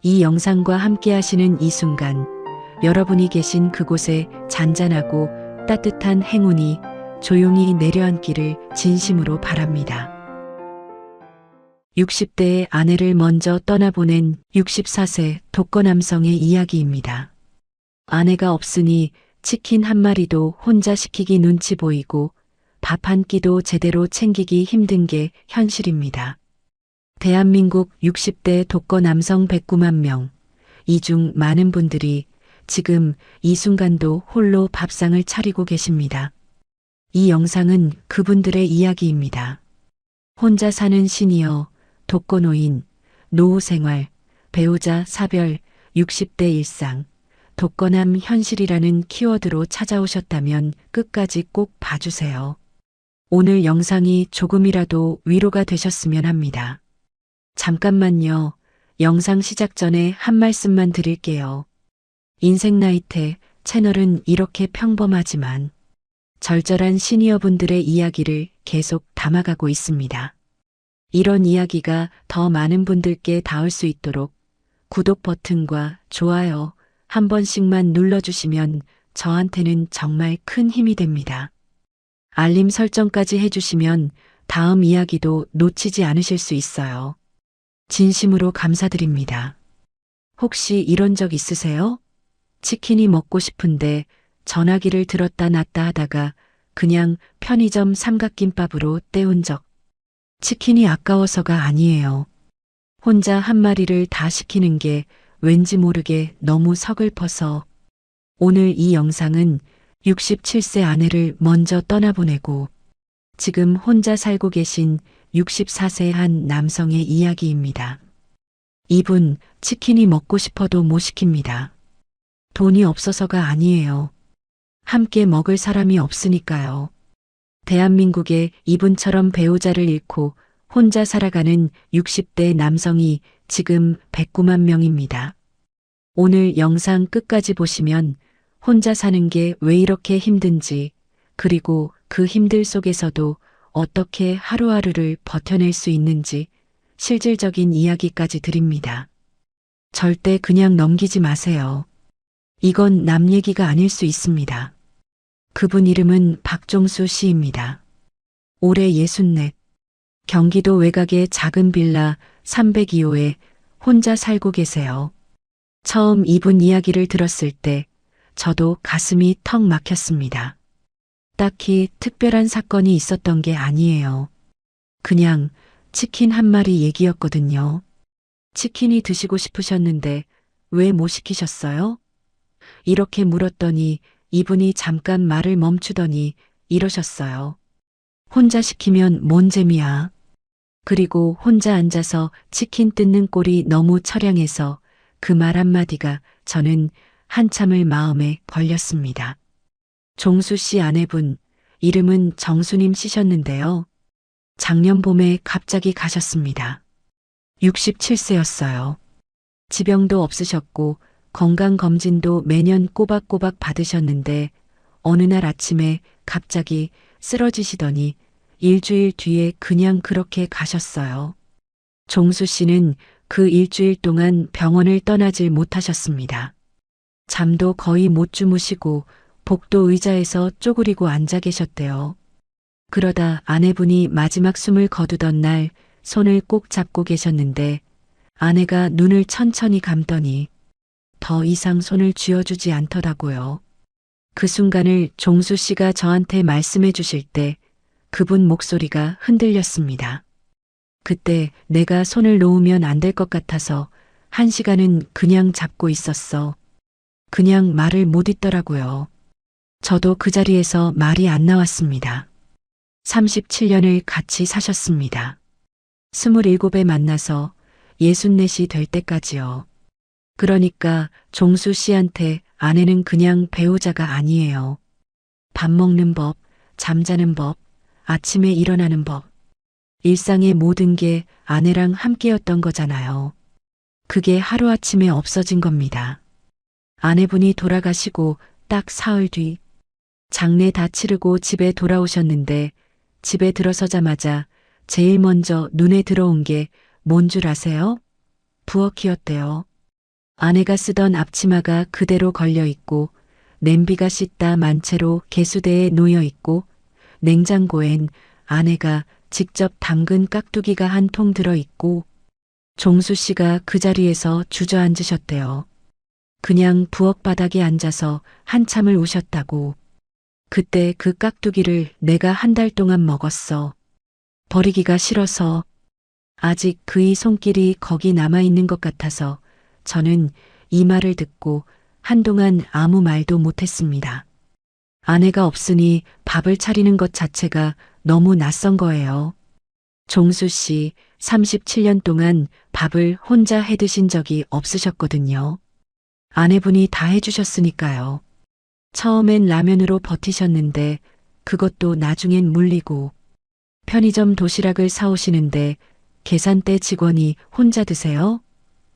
이 영상과 함께 하시는 이 순간, 여러분이 계신 그곳에 잔잔하고 따뜻한 행운이 조용히 내려앉기를 진심으로 바랍니다. 60대의 아내를 먼저 떠나보낸 64세 독거 남성의 이야기입니다. 아내가 없으니 치킨 한 마리도 혼자 시키기 눈치 보이고 밥 한 끼도 제대로 챙기기 힘든 게 현실입니다. 대한민국 60대 독거 남성 109만 명, 이 중 많은 분들이 지금 이 순간도 홀로 밥상을 차리고 계십니다. 이 영상은 그분들의 이야기입니다. 혼자 사는 시니어, 독거 노인, 노후 생활, 배우자 사별, 60대 일상, 독거남 현실이라는 키워드로 찾아오셨다면 끝까지 꼭 봐주세요. 오늘 영상이 조금이라도 위로가 되셨으면 합니다. 잠깐만요. 영상 시작 전에 한 말씀만 드릴게요. 인생 나이테 채널은 이렇게 평범하지만 절절한 시니어분들의 이야기를 계속 담아가고 있습니다. 이런 이야기가 더 많은 분들께 닿을 수 있도록 구독 버튼과 좋아요 한 번씩만 눌러주시면 저한테는 정말 큰 힘이 됩니다. 알림 설정까지 해주시면 다음 이야기도 놓치지 않으실 수 있어요. 진심으로 감사드립니다. 혹시 이런 적 있으세요? 치킨이 먹고 싶은데 전화기를 들었다 놨다 하다가 그냥 편의점 삼각김밥으로 때운 적. 치킨이 아까워서가 아니에요. 혼자 한 마리를 다 시키는 게 왠지 모르게 너무 서글퍼서. 오늘 이 영상은 67세 아내를 먼저 떠나보내고 지금 혼자 살고 계신 64세 한 남성의 이야기입니다. 이분 치킨이 먹고 싶어도 못 시킵니다. 돈이 없어서가 아니에요. 함께 먹을 사람이 없으니까요. 대한민국에 이분처럼 배우자를 잃고 혼자 살아가는 60대 남성이 지금 109만 명입니다. 오늘 영상 끝까지 보시면 혼자 사는 게 왜 이렇게 힘든지, 그리고 그 힘들 속에서도 어떻게 하루하루를 버텨낼 수 있는지 실질적인 이야기까지 드립니다. 절대 그냥 넘기지 마세요. 이건 남 얘기가 아닐 수 있습니다. 그분 이름은 박종수 씨입니다. 올해 64, 경기도 외곽의 작은 빌라 302호에 혼자 살고 계세요. 처음 이분 이야기를 들었을 때 저도 가슴이 턱 막혔습니다. 딱히 특별한 사건이 있었던 게 아니에요. 그냥 치킨 한 마리 얘기였거든요. 치킨이 드시고 싶으셨는데 왜 못 시키셨어요? 이렇게 물었더니 이분이 잠깐 말을 멈추더니 이러셨어요. 혼자 시키면 뭔 재미야. 그리고 혼자 앉아서 치킨 뜯는 꼴이 너무 처량해서 그 말 한마디가 저는 한참을 마음에 걸렸습니다. 종수 씨 아내분, 이름은 정수님 씨셨는데요. 작년 봄에 갑자기 가셨습니다. 67세였어요. 지병도 없으셨고 건강검진도 매년 꼬박꼬박 받으셨는데 어느 날 아침에 갑자기 쓰러지시더니 일주일 뒤에 그냥 그렇게 가셨어요. 종수 씨는 그 일주일 동안 병원을 떠나질 못하셨습니다. 잠도 거의 못 주무시고 복도 의자에서 쪼그리고 앉아 계셨대요. 그러다 아내분이 마지막 숨을 거두던 날 손을 꼭 잡고 계셨는데 아내가 눈을 천천히 감더니 더 이상 손을 쥐어주지 않더라고요. 그 순간을 종수 씨가 저한테 말씀해 주실 때 그분 목소리가 흔들렸습니다. 그때 내가 손을 놓으면 안 될 것 같아서 1시간은 그냥 잡고 있었어. 그냥 말을 못 잇더라고요. 저도 그 자리에서 말이 안 나왔습니다. 37년을 같이 사셨습니다. 27에 만나서 64이 될 때까지요. 그러니까 종수 씨한테 아내는 그냥 배우자가 아니에요. 밥 먹는 법, 잠자는 법, 아침에 일어나는 법. 일상의 모든 게 아내랑 함께였던 거잖아요. 그게 하루아침에 없어진 겁니다. 아내분이 돌아가시고 딱 사흘 뒤 장례 다 치르고 집에 돌아오셨는데 집에 들어서자마자 제일 먼저 눈에 들어온 게 뭔 줄 아세요? 부엌이었대요. 아내가 쓰던 앞치마가 그대로 걸려 있고, 냄비가 씻다 만채로 개수대에 놓여 있고, 냉장고엔 아내가 직접 담근 깍두기가 한 통 들어 있고, 종수 씨가 그 자리에서 주저앉으셨대요. 그냥 부엌 바닥에 앉아서 한참을 우셨다고. 그때 그 깍두기를 내가 한 달 동안 먹었어. 버리기가 싫어서. 아직 그의 손길이 거기 남아있는 것 같아서 저는 이 말을 듣고 한동안 아무 말도 못했습니다. 아내가 없으니 밥을 차리는 것 자체가 너무 낯선 거예요. 종수 씨 37년 동안 밥을 혼자 해 드신 적이 없으셨거든요. 아내분이 다 해주셨으니까요. 처음엔 라면으로 버티셨는데 그것도 나중엔 물리고, 편의점 도시락을 사오시는데 계산대 직원이 혼자 드세요?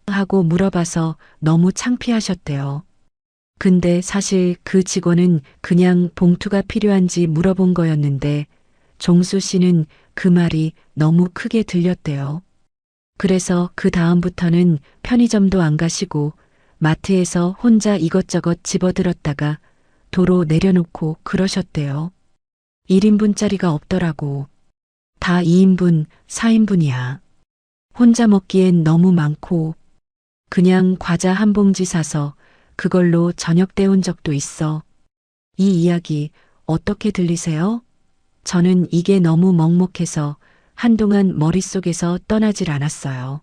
하고 물어봐서 너무 창피하셨대요. 근데 사실 그 직원은 그냥 봉투가 필요한지 물어본 거였는데 종수 씨는 그 말이 너무 크게 들렸대요. 그래서 그 다음부터는 편의점도 안 가시고 마트에서 혼자 이것저것 집어들었다가 도로 내려놓고 그러셨대요. 1인분짜리가 없더라고. 다 2인분, 4인분이야. 혼자 먹기엔 너무 많고, 그냥 과자 한 봉지 사서 그걸로 저녁 때운 적도 있어. 이 이야기 어떻게 들리세요? 저는 이게 너무 먹먹해서 한동안 머릿속에서 떠나질 않았어요.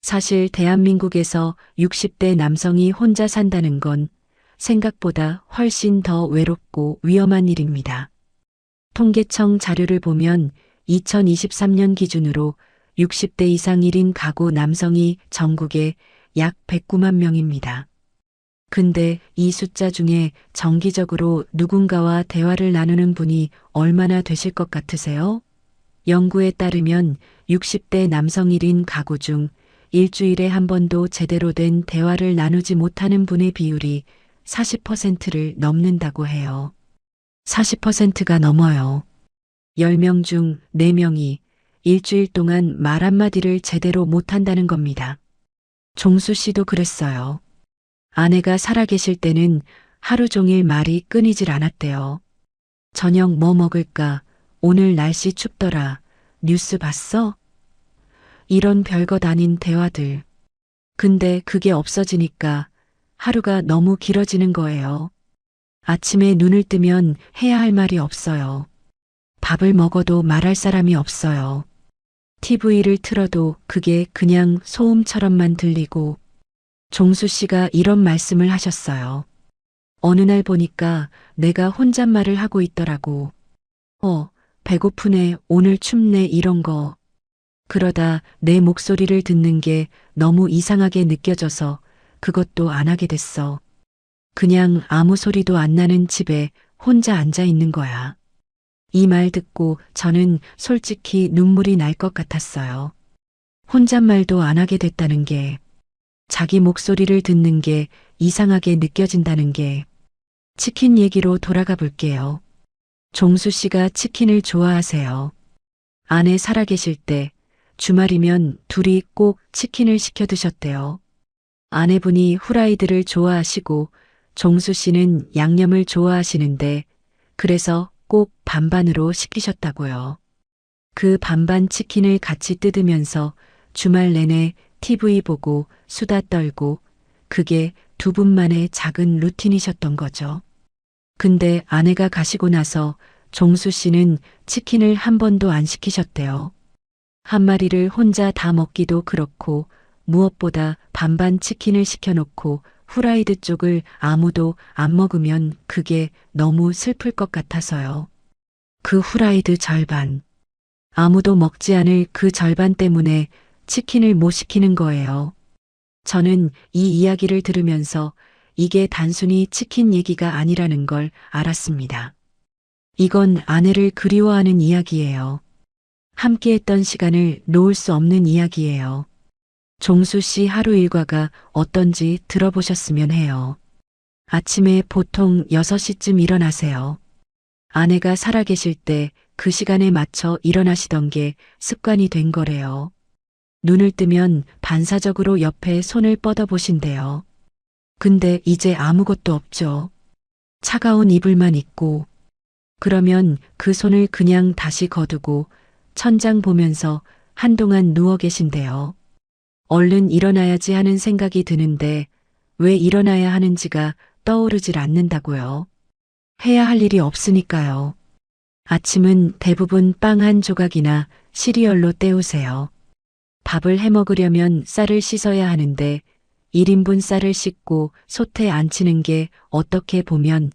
사실 대한민국에서 60대 남성이 혼자 산다는 건 생각보다 훨씬 더 외롭고 위험한 일입니다. 통계청 자료를 보면 2023년 기준으로 60대 이상 1인 가구 남성이 전국에 약 109만 명입니다. 근데 이 숫자 중에 정기적으로 누군가와 대화를 나누는 분이 얼마나 되실 것 같으세요? 연구에 따르면 60대 남성 1인 가구 중 일주일에 한 번도 제대로 된 대화를 나누지 못하는 분의 비율이 40%를 넘는다고 해요. 40%가 넘어요. 10명 중 4명이 일주일 동안 말 한마디를 제대로 못한다는 겁니다. 종수 씨도 그랬어요. 아내가 살아계실 때는 하루 종일 말이 끊이질 않았대요. 저녁 뭐 먹을까? 오늘 날씨 춥더라. 뉴스 봤어? 이런 별것 아닌 대화들. 근데 그게 없어지니까 하루가 너무 길어지는 거예요. 아침에 눈을 뜨면 해야 할 말이 없어요. 밥을 먹어도 말할 사람이 없어요. TV를 틀어도 그게 그냥 소음처럼만 들리고, 종수 씨가 이런 말씀을 하셨어요. 어느 날 보니까 내가 혼잣말을 하고 있더라고. 배고프네, 오늘 춥네, 이런 거. 그러다 내 목소리를 듣는 게 너무 이상하게 느껴져서 그것도 안 하게 됐어. 그냥 아무 소리도 안 나는 집에 혼자 앉아 있는 거야. 이 말 듣고 저는 솔직히 눈물이 날 것 같았어요. 혼잣말도 안 하게 됐다는 게, 자기 목소리를 듣는 게 이상하게 느껴진다는 게. 치킨 얘기로 돌아가 볼게요. 종수 씨가 치킨을 좋아하세요. 아내 살아계실 때 주말이면 둘이 꼭 치킨을 시켜 드셨대요. 아내분이 후라이드를 좋아하시고 종수 씨는 양념을 좋아하시는데 그래서 꼭 반반으로 시키셨다고요. 그 반반 치킨을 같이 뜯으면서 주말 내내 TV 보고 수다 떨고, 그게 두 분만의 작은 루틴이셨던 거죠. 근데 아내가 가시고 나서 종수 씨는 치킨을 한 번도 안 시키셨대요. 한 마리를 혼자 다 먹기도 그렇고, 무엇보다 반반 치킨을 시켜놓고 후라이드 쪽을 아무도 안 먹으면 그게 너무 슬플 것 같아서요. 그 후라이드 절반. 아무도 먹지 않을 그 절반 때문에 치킨을 못 시키는 거예요. 저는 이 이야기를 들으면서 이게 단순히 치킨 얘기가 아니라는 걸 알았습니다. 이건 아내를 그리워하는 이야기예요. 함께했던 시간을 놓을 수 없는 이야기예요. 종수 씨 하루 일과가 어떤지 들어보셨으면 해요. 아침에 보통 6시쯤 일어나세요. 아내가 살아계실 때 그 시간에 맞춰 일어나시던 게 습관이 된 거래요. 눈을 뜨면 반사적으로 옆에 손을 뻗어보신대요. 근데 이제 아무것도 없죠. 차가운 이불만 있고. 그러면 그 손을 그냥 다시 거두고 천장 보면서 한동안 누워 계신대요. 얼른 일어나야지 하는 생각이 드는데 왜 일어나야 하는지가 떠오르질 않는다고요. 해야 할 일이 없으니까요. 아침은 대부분 빵 한 조각이나 시리얼로 때우세요. 밥을 해 먹으려면 쌀을 씻어야 하는데 1인분 쌀을 씻고 솥에 안치는 게 어떻게 보면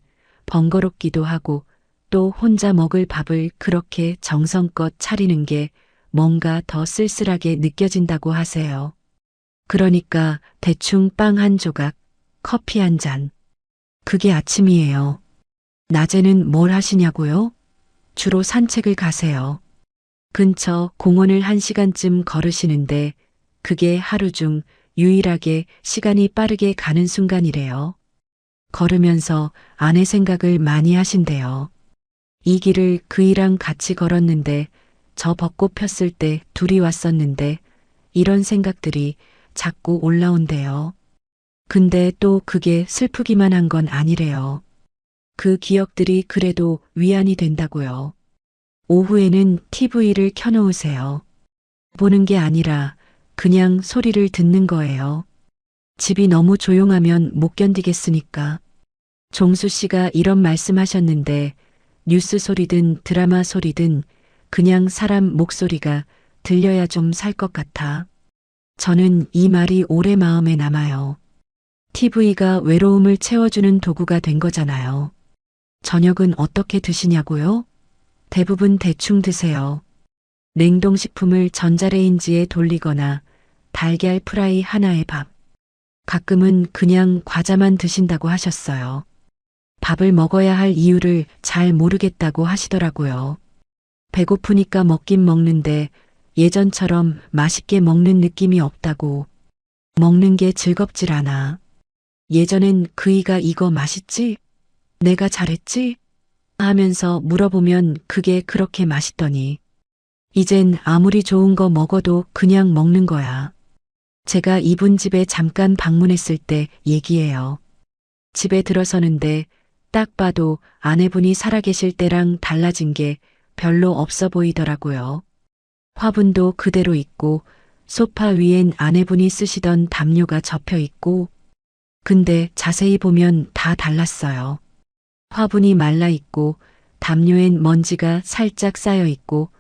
번거롭기도 하고 또 혼자 먹을 밥을 그렇게 정성껏 차리는 게 뭔가 더 쓸쓸하게 느껴진다고 하세요. 그러니까 대충 빵 한 조각, 커피 한 잔. 그게 아침이에요. 낮에는 뭘 하시냐고요? 주로 산책을 가세요. 근처 공원을 1시간쯤 걸으시는데 그게 하루 중 유일하게 시간이 빠르게 가는 순간이래요. 걸으면서 아내 생각을 많이 하신대요. 이 길을 그이랑 같이 걸었는데 저 벚꽃 폈을 때 둘이 왔었는데 이런 생각들이 자꾸 올라온대요. 근데 또 그게 슬프기만 한 건 아니래요. 그 기억들이 그래도 위안이 된다고요. 오후에는 TV를 켜놓으세요. 보는 게 아니라 그냥 소리를 듣는 거예요. 집이 너무 조용하면 못 견디겠으니까. 종수 씨가 이런 말씀하셨는데 뉴스 소리든 드라마 소리든 그냥 사람 목소리가 들려야 좀 살 것 같아. 저는 이 말이 오래 마음에 남아요. TV가 외로움을 채워주는 도구가 된 거잖아요. 저녁은 어떻게 드시냐고요? 대부분 대충 드세요. 냉동식품을 전자레인지에 돌리거나 달걀 프라이 하나에 밥. 가끔은 그냥 과자만 드신다고 하셨어요. 밥을 먹어야 할 이유를 잘 모르겠다고 하시더라고요. 배고프니까 먹긴 먹는데 예전처럼 맛있게 먹는 느낌이 없다고. 먹는 게 즐겁질 않아. 예전엔 그이가 이거 맛있지? 내가 잘했지? 하면서 물어보면 그게 그렇게 맛있더니 이젠 아무리 좋은 거 먹어도 그냥 먹는 거야. 제가 이분 집에 잠깐 방문했을 때 얘기해요. 집에 들어서는데 딱 봐도 아내분이 살아계실 때랑 달라진 게 별로 없어 보이더라고요. 화분도 그대로 있고 소파 위엔 아내분이 쓰시던 담요가 접혀 있고 근데 자세히 보면 다 달랐어요. 화분이 말라 있고 담요엔 먼지가 살짝 쌓여 있고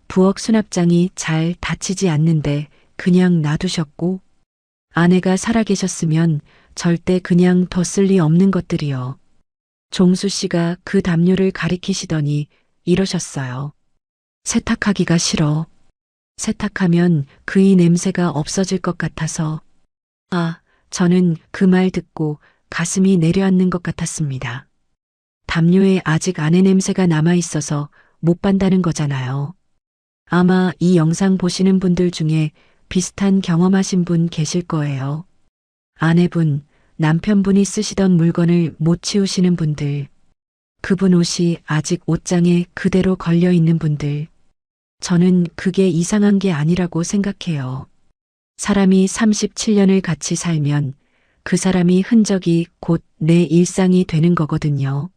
부엌 수납장이 잘 닫히지 않는데 그냥 놔두셨고 아내가 살아계셨으면 절대 그냥 뒀을 리 없는 것들이요. 종수 씨가 그 담요를 가리키시더니 이러셨어요. 세탁하기가 싫어. 세탁하면 그이 냄새가 없어질 것 같아서. 아, 저는 그 말 듣고 가슴이 내려앉는 것 같았습니다. 담요에 아직 아내 냄새가 남아있어서 못 반다는 거잖아요. 아마 이 영상 보시는 분들 중에 비슷한 경험하신 분 계실 거예요. 아내분, 남편분이 쓰시던 물건을 못 치우시는 분들, 그분 옷이 아직 옷장에 그대로 걸려 있는 분들. 저는 그게 이상한 게 아니라고 생각해요. 사람이 37년을 같이 살면 그 사람이 흔적이 곧 내 일상이 되는 거거든요.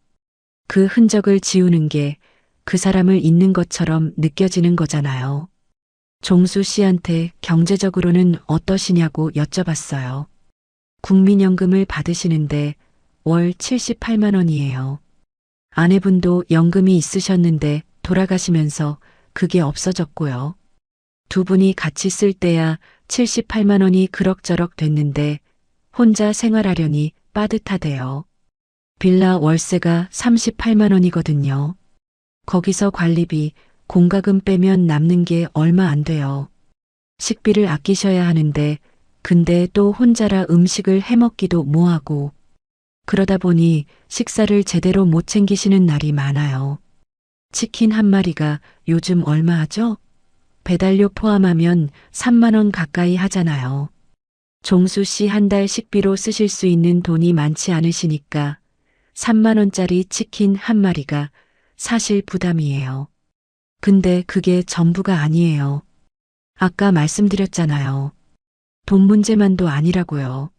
그 흔적을 지우는 게 그 사람을 잊는 것처럼 느껴지는 거잖아요. 종수 씨한테 경제적으로는 어떠시냐고 여쭤봤어요. 국민연금을 받으시는데 월 78만 원이에요. 아내분도 연금이 있으셨는데 돌아가시면서 그게 없어졌고요. 두 분이 같이 쓸 때야 78만 원이 그럭저럭 됐는데 혼자 생활하려니 빠듯하대요. 빌라 월세가 38만 원이거든요. 거기서 관리비, 공과금 빼면 남는 게 얼마 안 돼요. 식비를 아끼셔야 하는데 근데 또 혼자라 음식을 해먹기도 뭐하고 그러다 보니 식사를 제대로 못 챙기시는 날이 많아요. 치킨 한 마리가 요즘 얼마 하죠? 배달료 포함하면 3만 원 가까이 하잖아요. 종수 씨 한 달 식비로 쓰실 수 있는 돈이 많지 않으시니까 3만 원짜리 치킨 한 마리가 사실 부담이에요. 근데 그게 전부가 아니에요. 아까 말씀드렸잖아요. 돈 문제만도 아니라고요.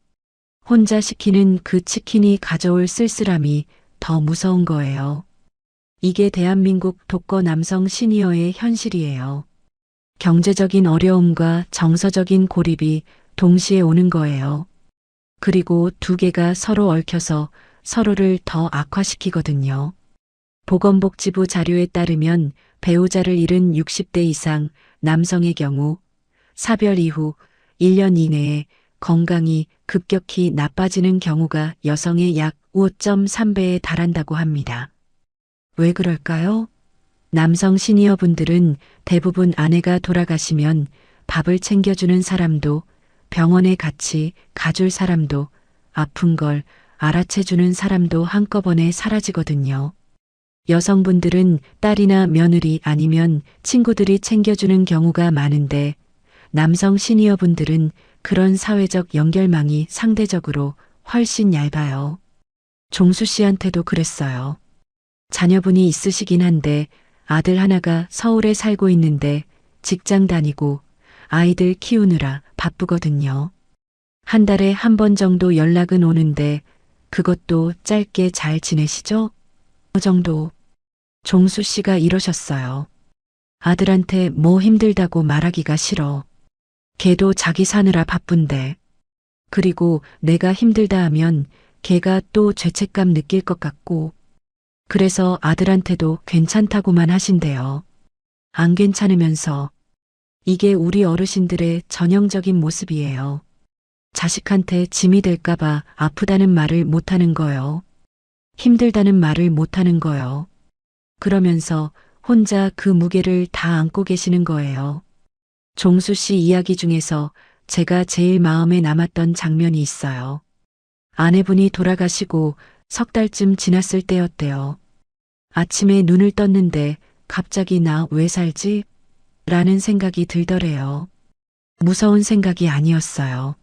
혼자 시키는 그 치킨이 가져올 쓸쓸함이 더 무서운 거예요. 이게 대한민국 독거 남성 시니어의 현실이에요. 경제적인 어려움과 정서적인 고립이 동시에 오는 거예요. 그리고 두 개가 서로 얽혀서 서로를 더 악화시키거든요. 보건복지부 자료에 따르면 배우자를 잃은 60대 이상 남성의 경우 사별 이후 1년 이내에 건강이 급격히 나빠지는 경우가 여성의 약 5.3배에 달한다고 합니다. 왜 그럴까요? 남성 시니어분들은 대부분 아내가 돌아가시면 밥을 챙겨주는 사람도 병원에 같이 가줄 사람도 아픈 걸 알아채주는 사람도 한꺼번에 사라지거든요. 여성분들은 딸이나 며느리 아니면 친구들이 챙겨주는 경우가 많은데 남성 시니어분들은 그런 사회적 연결망이 상대적으로 훨씬 얇아요. 종수 씨한테도 그랬어요. 자녀분이 있으시긴 한데 아들 하나가 서울에 살고 있는데 직장 다니고 아이들 키우느라 바쁘거든요. 한 달에 한 번 정도 연락은 오는데 그것도 짧게 잘 지내시죠? 그 정도. 종수 씨가 이러셨어요. 아들한테 뭐 힘들다고 말하기가 싫어. 걔도 자기 사느라 바쁜데. 그리고 내가 힘들다 하면 걔가 또 죄책감 느낄 것 같고. 그래서 아들한테도 괜찮다고만 하신대요. 안 괜찮으면서. 이게 우리 어르신들의 전형적인 모습이에요. 자식한테 짐이 될까봐 아프다는 말을 못하는 거요. 힘들다는 말을 못하는 거요. 그러면서 혼자 그 무게를 다 안고 계시는 거예요. 종수 씨 이야기 중에서 제가 제일 마음에 남았던 장면이 있어요. 아내분이 돌아가시고 석 달쯤 지났을 때였대요. 아침에 눈을 떴는데 갑자기 나 왜 살지? 라는 생각이 들더래요. 무서운 생각이 아니었어요.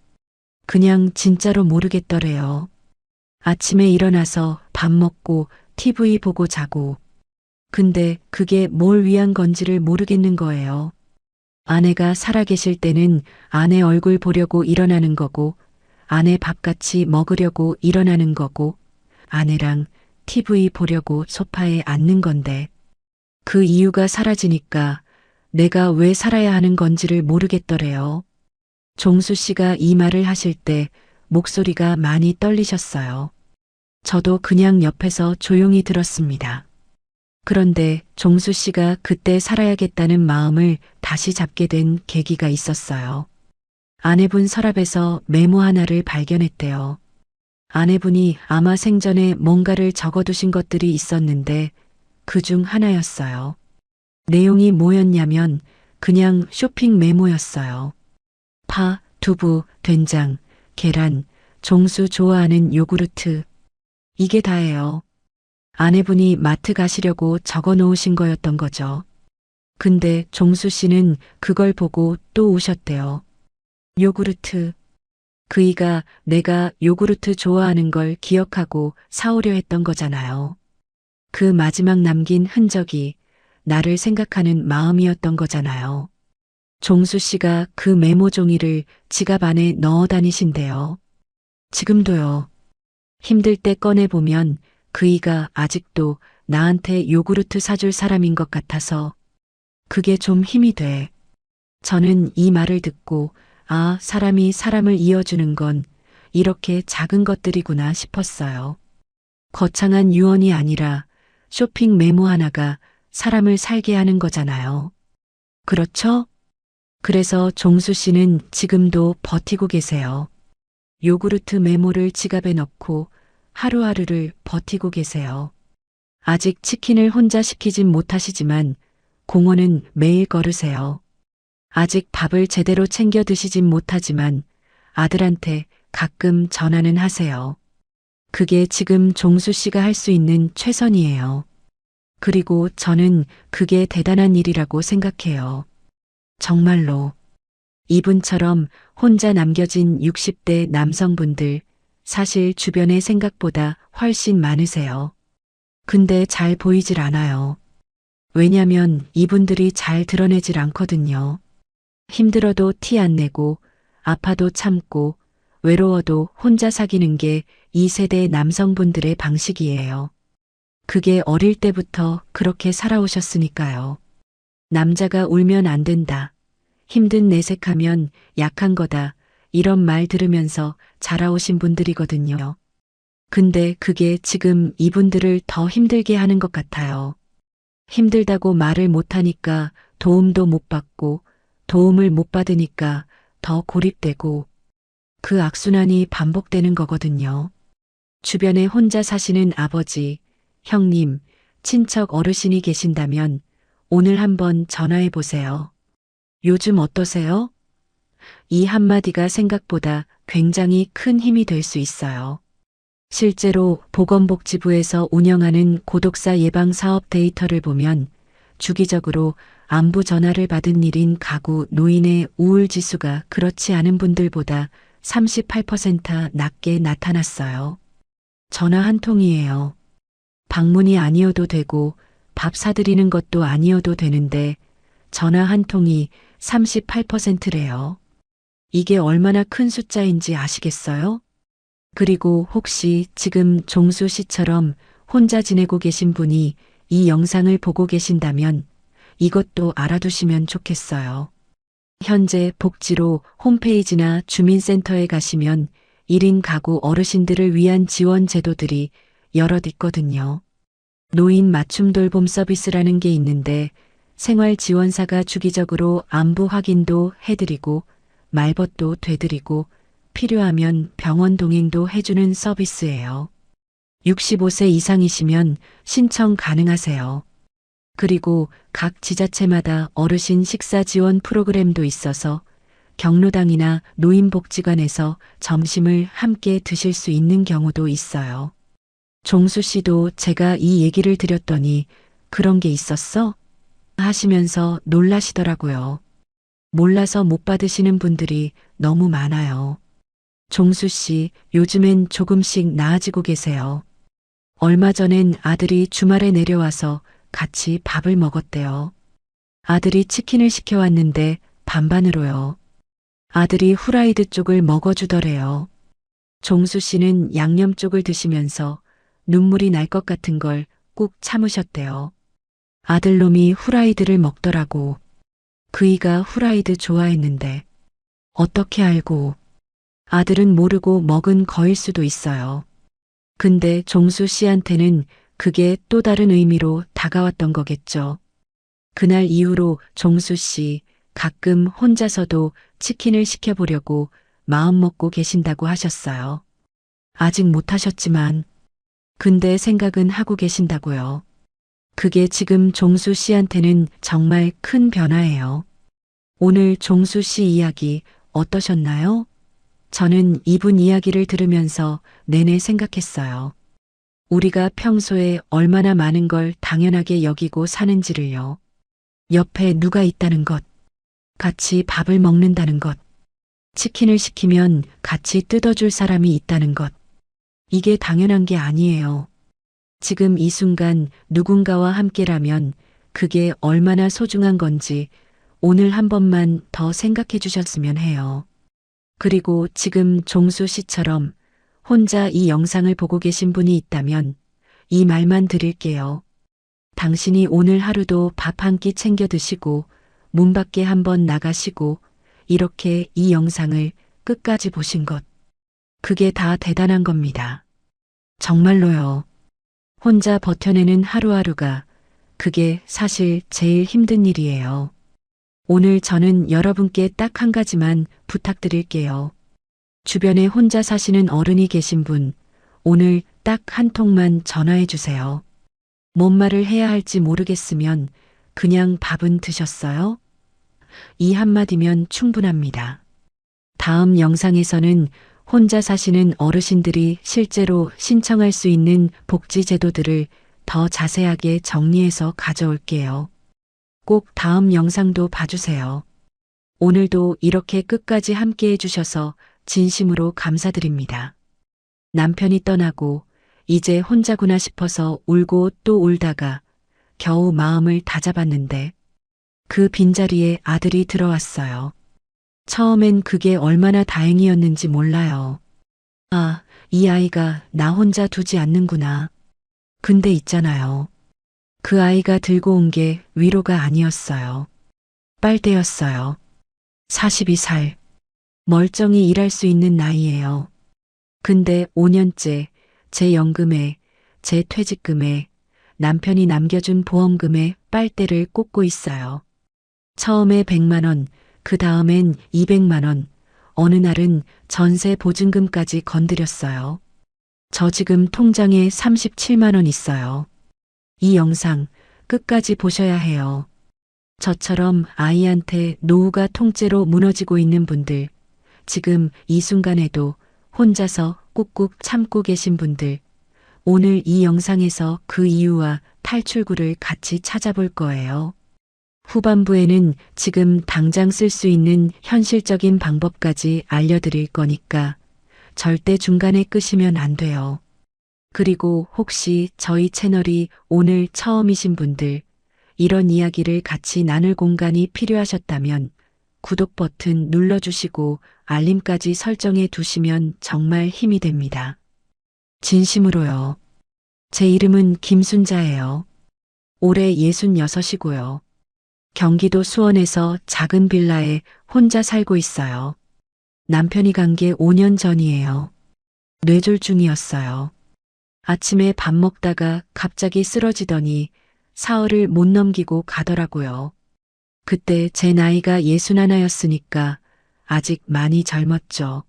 그냥 진짜로 모르겠더래요. 아침에 일어나서 밥 먹고 TV 보고 자고. 근데 그게 뭘 위한 건지를 모르겠는 거예요. 아내가 살아계실 때는 아내 얼굴 보려고 일어나는 거고, 아내 밥 같이 먹으려고 일어나는 거고, 아내랑 TV 보려고 소파에 앉는 건데, 그 이유가 사라지니까 내가 왜 살아야 하는 건지를 모르겠더래요. 종수 씨가 이 말을 하실 때 목소리가 많이 떨리셨어요. 저도 그냥 옆에서 조용히 들었습니다. 그런데 종수 씨가 그때 살아야겠다는 마음을 다시 잡게 된 계기가 있었어요. 아내분 서랍에서 메모 하나를 발견했대요. 아내분이 아마 생전에 뭔가를 적어두신 것들이 있었는데 그 중 하나였어요. 내용이 뭐였냐면 그냥 쇼핑 메모였어요. 파, 두부, 된장, 계란, 종수 좋아하는 요구르트. 이게 다예요. 아내분이 마트 가시려고 적어 놓으신 거였던 거죠. 근데 종수 씨는 그걸 보고 또 우셨대요. 요구르트. 그이가 내가 요구르트 좋아하는 걸 기억하고 사오려 했던 거잖아요. 그 마지막 남긴 흔적이 나를 생각하는 마음이었던 거잖아요. 종수 씨가 그 메모 종이를 지갑 안에 넣어 다니신대요. 지금도요. 힘들 때 꺼내보면 그이가 아직도 나한테 요구르트 사줄 사람인 것 같아서 그게 좀 힘이 돼. 저는 이 말을 듣고 아, 사람이 사람을 이어주는 건 이렇게 작은 것들이구나 싶었어요. 거창한 유언이 아니라 쇼핑 메모 하나가 사람을 살게 하는 거잖아요. 그렇죠? 그래서 종수 씨는 지금도 버티고 계세요. 요구르트 메모를 지갑에 넣고 하루하루를 버티고 계세요. 아직 치킨을 혼자 시키진 못하시지만 공원은 매일 걸으세요. 아직 밥을 제대로 챙겨 드시진 못하지만 아들한테 가끔 전화는 하세요. 그게 지금 종수 씨가 할 수 있는 최선이에요. 그리고 저는 그게 대단한 일이라고 생각해요. 정말로. 이분처럼 혼자 남겨진 60대 남성분들 사실 주변의 생각보다 훨씬 많으세요. 근데 잘 보이질 않아요. 왜냐면 이분들이 잘 드러내질 않거든요. 힘들어도 티 안 내고, 아파도 참고, 외로워도 혼자 사귀는 게 이 세대 남성분들의 방식이에요. 그게 어릴 때부터 그렇게 살아오셨으니까요. 남자가 울면 안 된다. 힘든 내색하면 약한 거다. 이런 말 들으면서 자라오신 분들이거든요. 근데 그게 지금 이분들을 더 힘들게 하는 것 같아요. 힘들다고 말을 못하니까 도움도 못 받고, 도움을 못 받으니까 더 고립되고, 그 악순환이 반복되는 거거든요. 주변에 혼자 사시는 아버지, 형님, 친척 어르신이 계신다면 오늘 한번 전화해 보세요. 요즘 어떠세요? 이 한마디가 생각보다 굉장히 큰 힘이 될 수 있어요. 실제로 보건복지부에서 운영하는 고독사 예방 사업 데이터를 보면 주기적으로 안부 전화를 받은 일인 가구 노인의 우울 지수가 그렇지 않은 분들보다 38% 낮게 나타났어요. 전화 한 통이에요. 방문이 아니어도 되고 밥 사드리는 것도 아니어도 되는데 전화 한 통이 38%래요. 이게 얼마나 큰 숫자인지 아시겠어요? 그리고 혹시 지금 종수 씨처럼 혼자 지내고 계신 분이 이 영상을 보고 계신다면 이것도 알아두시면 좋겠어요. 현재 복지로 홈페이지나 주민센터에 가시면 1인 가구 어르신들을 위한 지원 제도들이 여럿 있거든요. 노인 맞춤 돌봄 서비스라는 게 있는데 생활지원사가 주기적으로 안부 확인도 해드리고 말벗도 되드리고 필요하면 병원 동행도 해주는 서비스예요. 65세 이상이시면 신청 가능하세요. 그리고 각 지자체마다 어르신 식사 지원 프로그램도 있어서 경로당이나 노인복지관에서 점심을 함께 드실 수 있는 경우도 있어요. 종수 씨도 제가 이 얘기를 드렸더니 그런 게 있었어? 하시면서 놀라시더라고요. 몰라서 못 받으시는 분들이 너무 많아요. 종수 씨, 요즘엔 조금씩 나아지고 계세요. 얼마 전엔 아들이 주말에 내려와서 같이 밥을 먹었대요. 아들이 치킨을 시켜왔는데 반반으로요. 아들이 후라이드 쪽을 먹어주더래요. 종수 씨는 양념 쪽을 드시면서 눈물이 날 것 같은 걸 꾹 참으셨대요. 아들놈이 후라이드를 먹더라고. 그이가 후라이드 좋아했는데 어떻게 알고. 아들은 모르고 먹은 거일 수도 있어요. 근데 종수 씨한테는 그게 또 다른 의미로 다가왔던 거겠죠. 그날 이후로 종수 씨 가끔 혼자서도 치킨을 시켜보려고 마음 먹고 계신다고 하셨어요. 아직 못 하셨지만, 근데 생각은 하고 계신다고요. 그게 지금 종수 씨한테는 정말 큰 변화예요. 오늘 종수 씨 이야기 어떠셨나요? 저는 이분 이야기를 들으면서 내내 생각했어요. 우리가 평소에 얼마나 많은 걸 당연하게 여기고 사는지를요. 옆에 누가 있다는 것, 같이 밥을 먹는다는 것, 치킨을 시키면 같이 뜯어줄 사람이 있다는 것. 이게 당연한 게 아니에요. 지금 이 순간 누군가와 함께라면 그게 얼마나 소중한 건지 오늘 한 번만 더 생각해 주셨으면 해요. 그리고 지금 종수 씨처럼 혼자 이 영상을 보고 계신 분이 있다면 이 말만 드릴게요. 당신이 오늘 하루도 밥 한 끼 챙겨 드시고 문 밖에 한번 나가시고 이렇게 이 영상을 끝까지 보신 것. 그게 다 대단한 겁니다. 정말로요. 혼자 버텨내는 하루하루가 그게 사실 제일 힘든 일이에요. 오늘 저는 여러분께 딱 한 가지만 부탁드릴게요. 주변에 혼자 사시는 어른이 계신 분, 오늘 딱 한 통만 전화해 주세요. 뭔 말을 해야 할지 모르겠으면 그냥 밥은 드셨어요? 이 한마디면 충분합니다. 다음 영상에서는 혼자 사시는 어르신들이 실제로 신청할 수 있는 복지 제도들을 더 자세하게 정리해서 가져올게요. 꼭 다음 영상도 봐주세요. 오늘도 이렇게 끝까지 함께 해주셔서 진심으로 감사드립니다. 남편이 떠나고 이제 혼자구나 싶어서 울고 또 울다가 겨우 마음을 다잡았는데 그 빈자리에 아들이 들어왔어요. 처음엔 그게 얼마나 다행이었는지 몰라요. 아, 이 아이가 나 혼자 두지 않는구나. 근데 있잖아요. 그 아이가 들고 온 게 위로가 아니었어요. 빨대였어요. 42살. 멀쩡히 일할 수 있는 나이예요. 근데 5년째 제 연금에, 제 퇴직금에, 남편이 남겨준 보험금에 빨대를 꽂고 있어요. 처음에 100만 원, 그 다음엔 200만 원, 어느 날은 전세 보증금까지 건드렸어요. 저 지금 통장에 37만 원 있어요. 이 영상 끝까지 보셔야 해요. 저처럼 아이한테 노후가 통째로 무너지고 있는 분들, 지금 이 순간에도 혼자서 꾹꾹 참고 계신 분들, 오늘 이 영상에서 그 이유와 탈출구를 같이 찾아볼 거예요. 후반부에는 지금 당장 쓸 수 있는 현실적인 방법까지 알려드릴 거니까 절대 중간에 끄시면 안 돼요. 그리고 혹시 저희 채널이 오늘 처음이신 분들, 이런 이야기를 같이 나눌 공간이 필요하셨다면 구독 버튼 눌러주시고 알림까지 설정해 두시면 정말 힘이 됩니다. 진심으로요. 제 이름은 김순자예요. 올해 66이고요. 경기도 수원에서 작은 빌라에 혼자 살고 있어요. 남편이 간 게 5년 전이에요. 뇌졸중이었어요. 아침에 밥 먹다가 갑자기 쓰러지더니 사흘을 못 넘기고 가더라고요. 그때 제 나이가 61였으니까 아직 많이 젊었죠.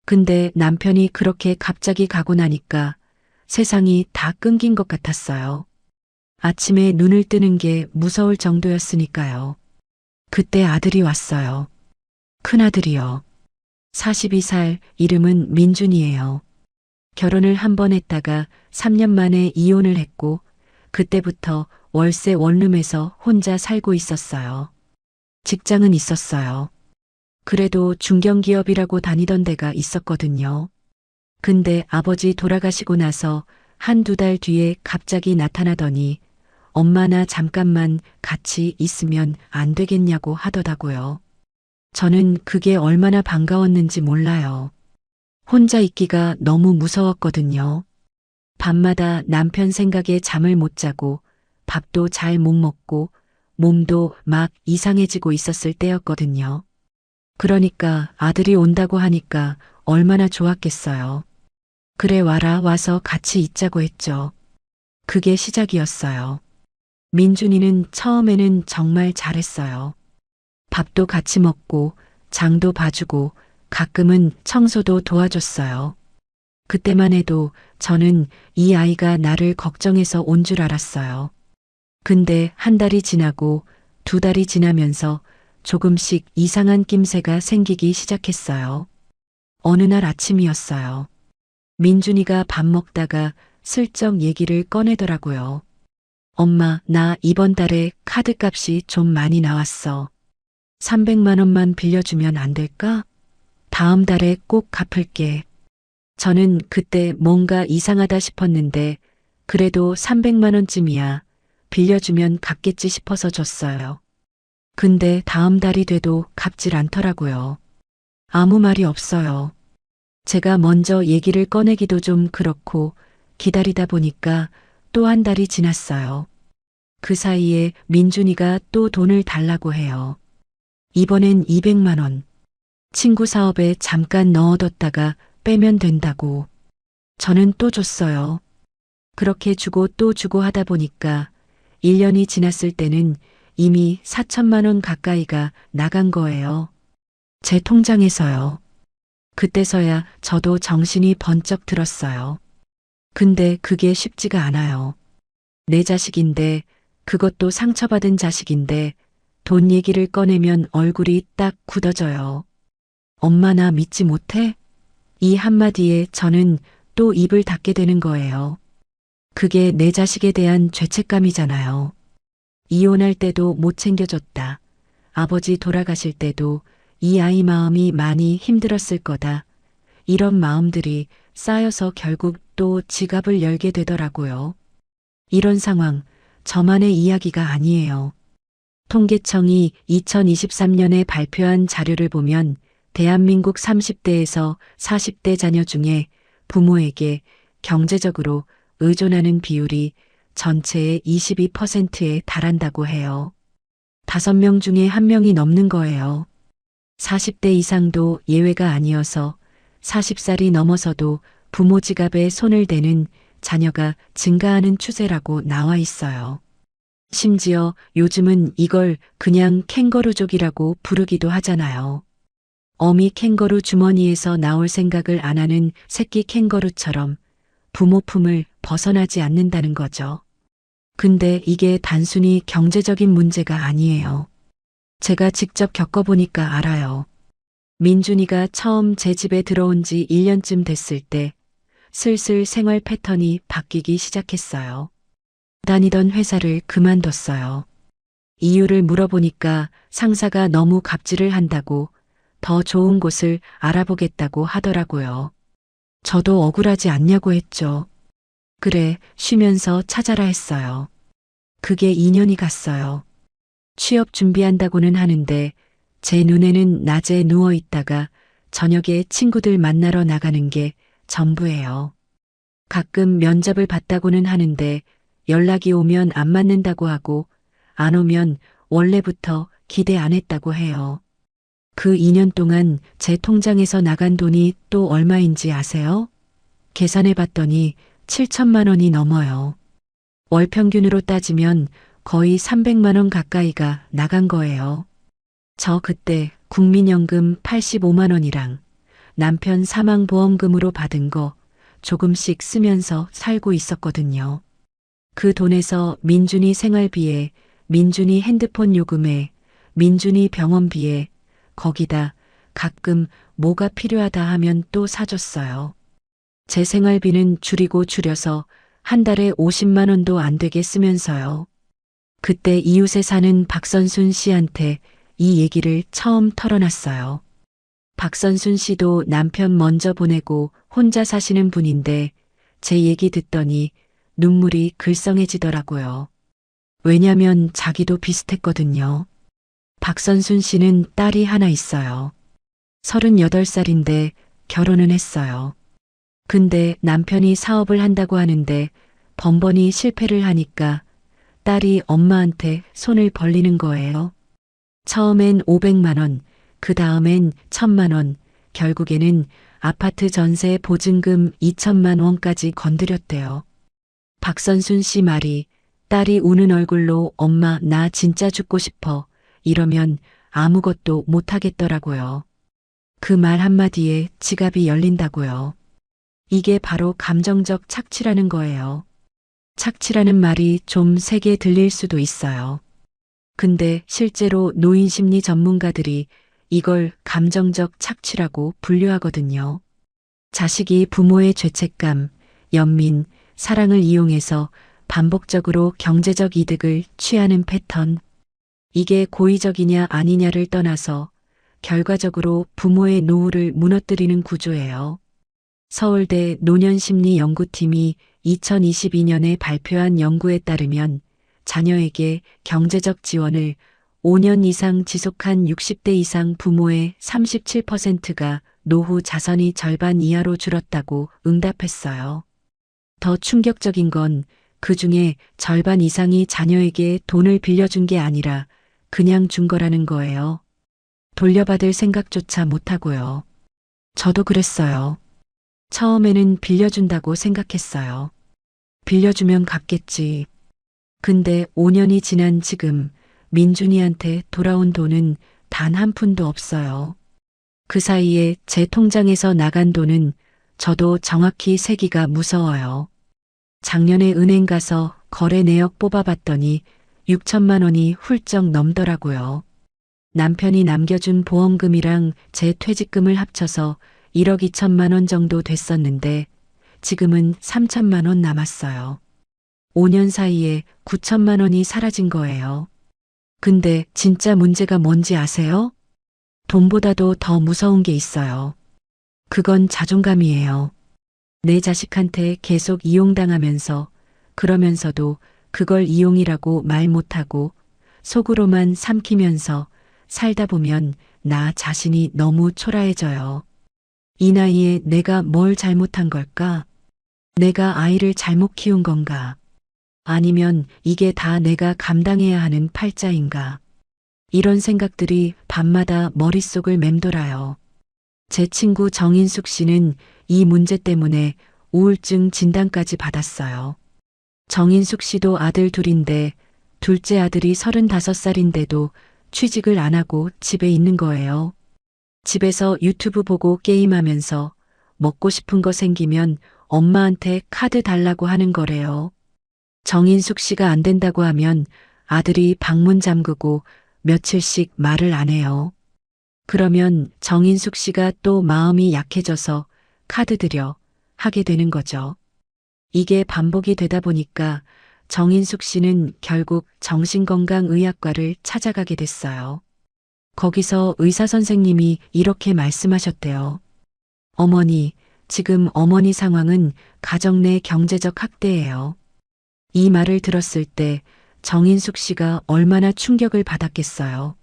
근데 남편이 그렇게 갑자기 가고 나니까 세상이 다 끊긴 것 같았어요. 아침에 눈을 뜨는 게 무서울 정도였으니까요. 그때 아들이 왔어요. 큰아들이요. 42살, 이름은 민준이에요. 결혼을 한 번 했다가 3년 만에 이혼을 했고 그때부터 월세 원룸에서 혼자 살고 있었어요. 직장은 있었어요. 그래도 중견기업이라고 다니던 데가 있었거든요. 근데 아버지 돌아가시고 나서 한두 달 뒤에 갑자기 나타나더니 엄마 나 잠깐만 같이 있으면 안 되겠냐고 하더라고요. 저는 그게 얼마나 반가웠는지 몰라요. 혼자 있기가 너무 무서웠거든요. 밤마다 남편 생각에 잠을 못 자고 밥도 잘 못 먹고 몸도 막 이상해지고 있었을 때였거든요. 그러니까 아들이 온다고 하니까 얼마나 좋았겠어요. 그래 와라 와서 같이 있자고 했죠. 그게 시작이었어요. 민준이는 처음에는 정말 잘했어요. 밥도 같이 먹고 장도 봐주고 가끔은 청소도 도와줬어요. 그때만 해도 저는 이 아이가 나를 걱정해서 온 줄 알았어요. 근데 한 달이 지나고 두 달이 지나면서 조금씩 이상한 낌새가 생기기 시작했어요. 어느 날 아침이었어요. 민준이가 밥 먹다가 슬쩍 얘기를 꺼내더라고요. 엄마, 나 이번 달에 카드값이 좀 많이 나왔어. 300만 원만 빌려주면 안 될까? 다음 달에 꼭 갚을게. 저는 그때 뭔가 이상하다 싶었는데 그래도 300만 원쯤이야. 빌려주면 갚겠지 싶어서 줬어요. 근데 다음 달이 돼도 갚질 않더라고요. 아무 말이 없어요. 제가 먼저 얘기를 꺼내기도 좀 그렇고 기다리다 보니까 또 한 달이 지났어요. 그 사이에 민준이가 또 돈을 달라고 해요. 이번엔 200만 원. 친구 사업에 잠깐 넣어뒀다가 빼면 된다고. 저는 또 줬어요. 그렇게 주고 또 주고 하다 보니까 1년이 지났을 때는 이미 4천만 원 가까이가 나간 거예요. 제 통장에서요. 그때서야 저도 정신이 번쩍 들었어요. 근데 그게 쉽지가 않아요. 내 자식인데, 그것도 상처받은 자식인데, 돈 얘기를 꺼내면 얼굴이 딱 굳어져요. 엄마 나 믿지 못해? 이 한마디에 저는 또 입을 닫게 되는 거예요. 그게 내 자식에 대한 죄책감이잖아요. 이혼할 때도 못 챙겨줬다. 아버지 돌아가실 때도 이 아이 마음이 많이 힘들었을 거다. 이런 마음들이 쌓여서 결국 또 지갑을 열게 되더라고요. 이런 상황, 저만의 이야기가 아니에요. 통계청이 2023년에 발표한 자료를 보면 대한민국 30대에서 40대 자녀 중에 부모에게 경제적으로 의존하는 비율이 전체의 22%에 달한다고 해요. 5명 중에 1명이 넘는 거예요. 40대 이상도 예외가 아니어서 40살이 넘어서도 부모 지갑에 손을 대는 자녀가 증가하는 추세라고 나와 있어요. 심지어 요즘은 이걸 그냥 캥거루족이라고 부르기도 하잖아요. 어미 캥거루 주머니에서 나올 생각을 안 하는 새끼 캥거루처럼 부모 품을 벗어나지 않는다는 거죠. 근데 이게 단순히 경제적인 문제가 아니에요. 제가 직접 겪어보니까 알아요. 민준이가 처음 제 집에 들어온 지 1년쯤 됐을 때 슬슬 생활 패턴이 바뀌기 시작했어요. 다니던 회사를 그만뒀어요. 이유를 물어보니까 상사가 너무 갑질을 한다고 더 좋은 곳을 알아보겠다고 하더라고요. 저도 억울하지 않냐고 했죠. 그래, 쉬면서 찾아라 했어요. 그게 2년이 갔어요. 취업 준비한다고는 하는데 제 눈에는 낮에 누워 있다가 저녁에 친구들 만나러 나가는 게 전부예요. 가끔 면접을 봤다고는 하는데 연락이 오면 안 맞는다고 하고 안 오면 원래부터 기대 안 했다고 해요. 그 2년 동안 제 통장에서 나간 돈이 또 얼마인지 아세요? 계산해 봤더니 7천만 원이 넘어요. 월 평균으로 따지면 거의 300만 원 가까이가 나간 거예요. 저 그때 국민연금 85만 원이랑 남편 사망보험금으로 받은 거 조금씩 쓰면서 살고 있었거든요. 그 돈에서 민준이 생활비에, 민준이 핸드폰 요금에, 민준이 병원비에, 거기다 가끔 뭐가 필요하다 하면 또 사줬어요. 제 생활비는 줄이고 줄여서 한 달에 50만 원도 안 되게 쓰면서요. 그때 이웃에 사는 박선순 씨한테 이 얘기를 처음 털어놨어요. 박선순 씨도 남편 먼저 보내고 혼자 사시는 분인데 제 얘기 듣더니 눈물이 글썽해지더라고요. 왜냐면 자기도 비슷했거든요. 박선순 씨는 딸이 하나 있어요. 38살인데 결혼은 했어요. 근데 남편이 사업을 한다고 하는데 번번이 실패를 하니까 딸이 엄마한테 손을 벌리는 거예요. 처음엔 500만 원, 그 다음엔 1000만 원, 결국에는 아파트 전세 보증금 2천만 원까지 건드렸대요. 박선순 씨 말이 딸이 우는 얼굴로 엄마 나 진짜 죽고 싶어 이러면 아무것도 못하겠더라고요. 그 말 한마디에 지갑이 열린다고요. 이게 바로 감정적 착취라는 거예요. 착취라는 말이 좀 세게 들릴 수도 있어요. 근데 실제로 노인 심리 전문가들이 이걸 감정적 착취라고 분류하거든요. 자식이 부모의 죄책감, 연민, 사랑을 이용해서 반복적으로 경제적 이득을 취하는 패턴. 이게 고의적이냐 아니냐를 떠나서 결과적으로 부모의 노후를 무너뜨리는 구조예요. 서울대 노년심리연구팀이 2022년에 발표한 연구에 따르면 자녀에게 경제적 지원을 5년 이상 지속한 60대 이상 부모의 37%가 노후 자산이 절반 이하로 줄었다고 응답했어요. 더 충격적인 건 그 중에 절반 이상이 자녀에게 돈을 빌려준 게 아니라 그냥 준 거라는 거예요. 돌려받을 생각조차 못하고요. 저도 그랬어요. 처음에는 빌려준다고 생각했어요. 빌려주면 갚겠지. 근데 5년이 지난 지금 민준이한테 돌아온 돈은 단 한 푼도 없어요. 그 사이에 제 통장에서 나간 돈은 저도 정확히 세기가 무서워요. 작년에 은행 가서 거래 내역 뽑아봤더니 6천만 원이 훌쩍 넘더라고요. 남편이 남겨준 보험금이랑 제 퇴직금을 합쳐서 1억 2천만 원 정도 됐었는데 지금은 3천만 원 남았어요. 5년 사이에 9천만 원이 사라진 거예요. 근데 진짜 문제가 뭔지 아세요? 돈보다도 더 무서운 게 있어요. 그건 자존감이에요. 내 자식한테 계속 이용당하면서 그러면서도 그걸 이용이라고 말 못하고 속으로만 삼키면서 살다 보면 나 자신이 너무 초라해져요. 이 나이에 내가 뭘 잘못한 걸까? 내가 아이를 잘못 키운 건가? 아니면 이게 다 내가 감당해야 하는 팔자인가? 이런 생각들이 밤마다 머릿속을 맴돌아요. 제 친구 정인숙 씨는 이 문제 때문에 우울증 진단까지 받았어요. 정인숙 씨도 아들 둘인데 둘째 아들이 35살인데도 취직을 안 하고 집에 있는 거예요. 집에서 유튜브 보고 게임하면서 먹고 싶은 거 생기면 엄마한테 카드 달라고 하는 거래요. 정인숙 씨가 안 된다고 하면 아들이 방문 잠그고 며칠씩 말을 안 해요. 그러면 정인숙 씨가 또 마음이 약해져서 카드 드려 하게 되는 거죠. 이게 반복이 되다 보니까 정인숙 씨는 결국 정신건강의학과를 찾아가게 됐어요. 거기서 의사 선생님이 이렇게 말씀하셨대요. 어머니, 지금 어머니 상황은 가정 내 경제적 학대예요. 이 말을 들었을 때 정인숙 씨가 얼마나 충격을 받았겠어요.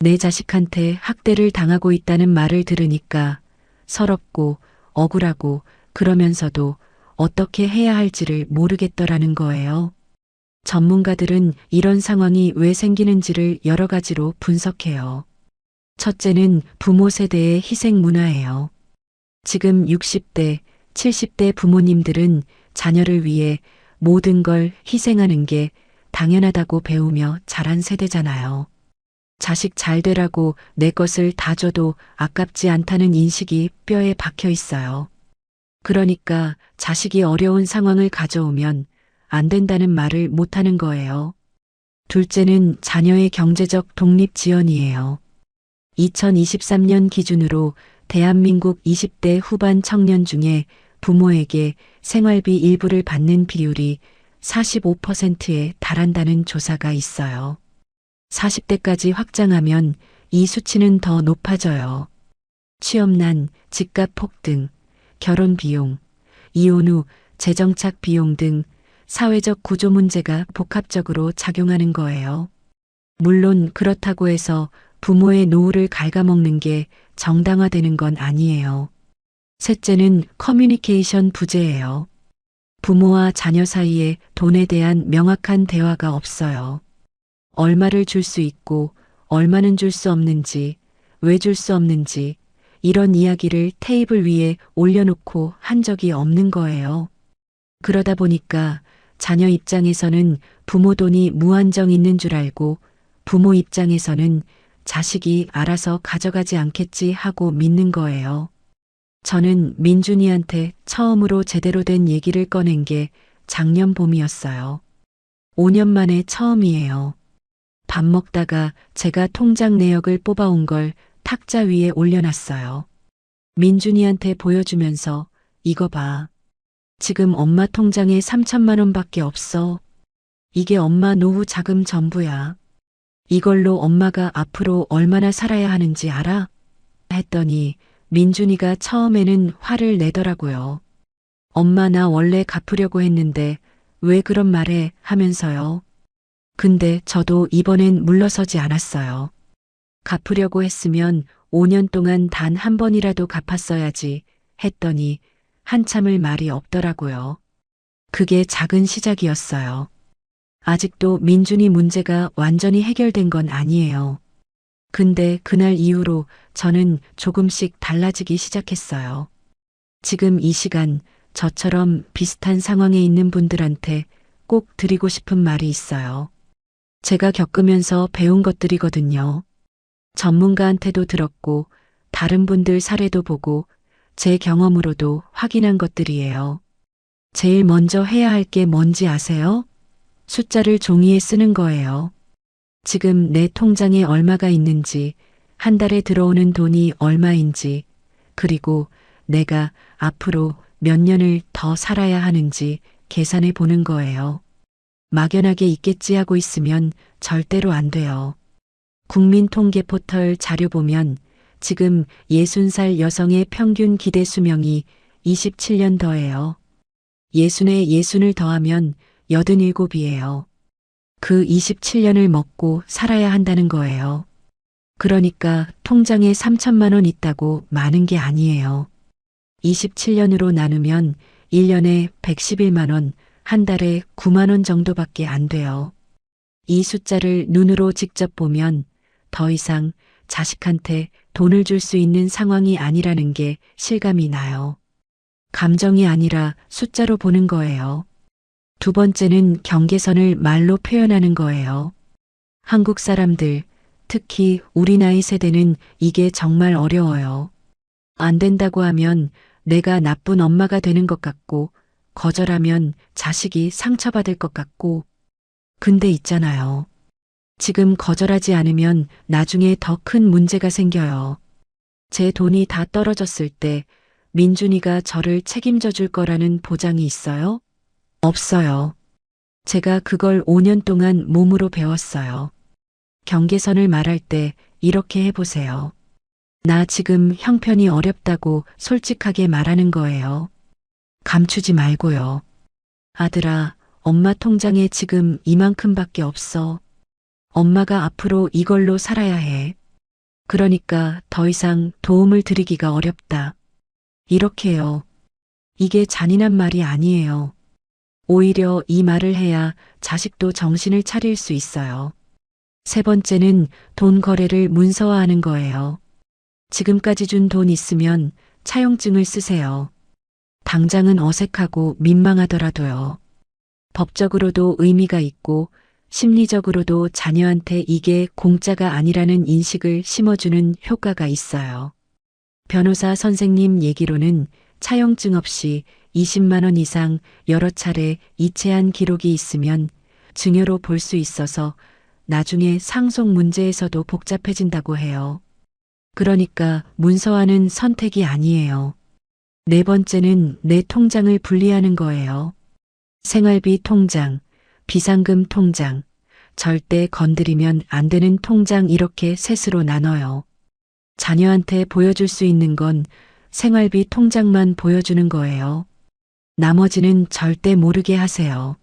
내 자식한테 학대를 당하고 있다는 말을 들으니까 서럽고 억울하고 그러면서도 어떻게 해야 할지를 모르겠더라는 거예요. 전문가들은 이런 상황이 왜 생기는지를 여러 가지로 분석해요. 첫째는 부모 세대의 희생 문화예요. 지금 60대, 70대 부모님들은 자녀를 위해 모든 걸 희생하는 게 당연하다고 배우며 자란 세대잖아요. 자식 잘 되라고 내 것을 다 줘도 아깝지 않다는 인식이 뼈에 박혀 있어요. 그러니까 자식이 어려운 상황을 가져오면 안 된다는 말을 못하는 거예요. 둘째는 자녀의 경제적 독립 지원이에요. 2023년 기준으로 대한민국 20대 후반 청년 중에 부모에게 생활비 일부를 받는 비율이 45%에 달한다는 조사가 있어요. 40대까지 확장하면 이 수치는 더 높아져요. 취업난, 집값 폭등, 결혼 비용, 이혼 후 재정착 비용 등 사회적 구조 문제가 복합적으로 작용하는 거예요. 물론 그렇다고 해서 부모의 노후를 갉아먹는 게 정당화되는 건 아니에요. 셋째는 커뮤니케이션 부재예요. 부모와 자녀 사이에 돈에 대한 명확한 대화가 없어요. 얼마를 줄 수 있고 얼마는 줄 수 없는지, 왜 줄 수 없는지 이런 이야기를 테이블 위에 올려놓고 한 적이 없는 거예요. 그러다 보니까 자녀 입장에서는 부모 돈이 무한정 있는 줄 알고 부모 입장에서는 자식이 알아서 가져가지 않겠지 하고 믿는 거예요. 저는 민준이한테 처음으로 제대로 된 얘기를 꺼낸 게 작년 봄이었어요. 5년 만에 처음이에요. 밥 먹다가 제가 통장 내역을 뽑아온 걸 탁자 위에 올려놨어요. 민준이한테 보여주면서 이거 봐. 지금 엄마 통장에 3천만 원밖에 없어. 이게 엄마 노후 자금 전부야. 이걸로 엄마가 앞으로 얼마나 살아야 하는지 알아? 했더니 민준이가 처음에는 화를 내더라고요. 엄마 나 원래 갚으려고 했는데 왜 그런 말해 하면서요. 근데 저도 이번엔 물러서지 않았어요. 갚으려고 했으면 5년 동안 단 한 번이라도 갚았어야지 했더니 한참을 말이 없더라고요. 그게 작은 시작이었어요. 아직도 민준이 문제가 완전히 해결된 건 아니에요. 근데 그날 이후로 저는 조금씩 달라지기 시작했어요. 지금 이 시간 저처럼 비슷한 상황에 있는 분들한테 꼭 드리고 싶은 말이 있어요. 제가 겪으면서 배운 것들이거든요. 전문가한테도 들었고 다른 분들 사례도 보고 제 경험으로도 확인한 것들이에요. 제일 먼저 해야 할 게 뭔지 아세요? 숫자를 종이에 쓰는 거예요. 지금 내 통장에 얼마가 있는지, 한 달에 들어오는 돈이 얼마인지, 그리고 내가 앞으로 몇 년을 더 살아야 하는지 계산해 보는 거예요. 막연하게 있겠지 하고 있으면 절대로 안 돼요. 국민통계 포털 자료 보면 지금 60살 여성의 평균 기대 수명이 27년 더예요. 60에 60을 더하면 87이에요. 그 27년을 먹고 살아야 한다는 거예요. 그러니까 통장에 3천만 원 있다고 많은 게 아니에요. 27년으로 나누면 1년에 111만 원, 한 달에 9만 원 정도밖에 안 돼요. 이 숫자를 눈으로 직접 보면 더 이상 자식한테 돈을 줄 수 있는 상황이 아니라는 게 실감이 나요. 감정이 아니라 숫자로 보는 거예요. 두 번째는 경계선을 말로 표현하는 거예요. 한국 사람들, 특히 우리 나이 세대는 이게 정말 어려워요. 안 된다고 하면 내가 나쁜 엄마가 되는 것 같고, 거절하면 자식이 상처받을 것 같고, 근데 있잖아요. 지금 거절하지 않으면 나중에 더 큰 문제가 생겨요. 제 돈이 다 떨어졌을 때 민준이가 저를 책임져 줄 거라는 보장이 있어요? 없어요. 제가 그걸 5년 동안 몸으로 배웠어요. 경계선을 말할 때 이렇게 해보세요. 나 지금 형편이 어렵다고 솔직하게 말하는 거예요. 감추지 말고요. 아들아, 엄마 통장에 지금 이만큼밖에 없어. 엄마가 앞으로 이걸로 살아야 해. 그러니까 더 이상 도움을 드리기가 어렵다. 이렇게요. 이게 잔인한 말이 아니에요. 오히려 이 말을 해야 자식도 정신을 차릴 수 있어요. 세 번째는 돈 거래를 문서화하는 거예요. 지금까지 준 돈 있으면 차용증을 쓰세요. 당장은 어색하고 민망하더라도요. 법적으로도 의미가 있고 심리적으로도 자녀한테 이게 공짜가 아니라는 인식을 심어주는 효과가 있어요. 변호사 선생님 얘기로는 차용증 없이 20만 원 이상 여러 차례 이체한 기록이 있으면 증여로 볼 수 있어서 나중에 상속 문제에서도 복잡해진다고 해요. 그러니까 문서화는 선택이 아니에요. 네 번째는 내 통장을 분리하는 거예요. 생활비 통장, 비상금 통장, 절대 건드리면 안 되는 통장 이렇게 셋으로 나눠요. 자녀한테 보여줄 수 있는 건 생활비 통장만 보여주는 거예요. 나머지는 절대 모르게 하세요.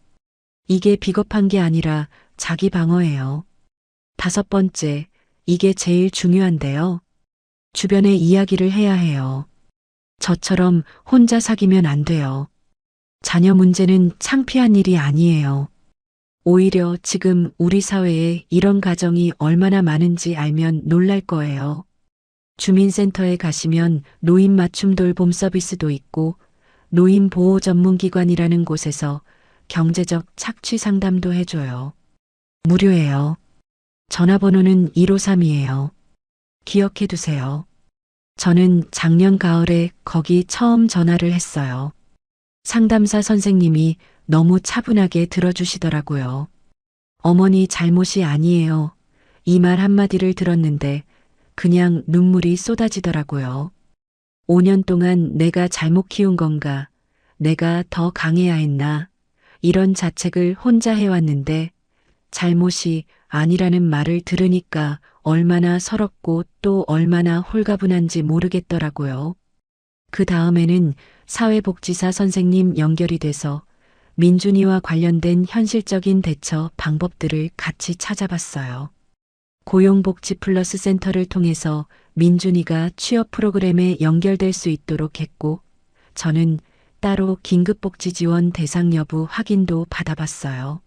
이게 비겁한 게 아니라 자기 방어예요. 다섯 번째, 이게 제일 중요한데요. 주변에 이야기를 해야 해요. 저처럼 혼자 사귀면 안 돼요. 자녀 문제는 창피한 일이 아니에요. 오히려 지금 우리 사회에 이런 가정이 얼마나 많은지 알면 놀랄 거예요. 주민센터에 가시면 노인 맞춤 돌봄 서비스도 있고 노인 보호 전문기관이라는 곳에서 경제적 착취 상담도 해줘요. 무료예요. 전화번호는 153이에요. 기억해 두세요. 저는 작년 가을에 거기 처음 전화를 했어요. 상담사 선생님이 너무 차분하게 들어주시더라고요. 어머니 잘못이 아니에요. 이 말 한마디를 들었는데 그냥 눈물이 쏟아지더라고요. 5년 동안 내가 잘못 키운 건가, 내가 더 강해야 했나, 이런 자책을 혼자 해왔는데 잘못이 아니라는 말을 들으니까 얼마나 서럽고 또 얼마나 홀가분한지 모르겠더라고요. 그 다음에는 사회복지사 선생님 연결이 돼서 민준이와 관련된 현실적인 대처 방법들을 같이 찾아봤어요. 고용복지 플러스 센터를 통해서 민준이가 취업 프로그램에 연결될 수 있도록 했고, 저는 따로 긴급복지 지원 대상 여부 확인도 받아봤어요.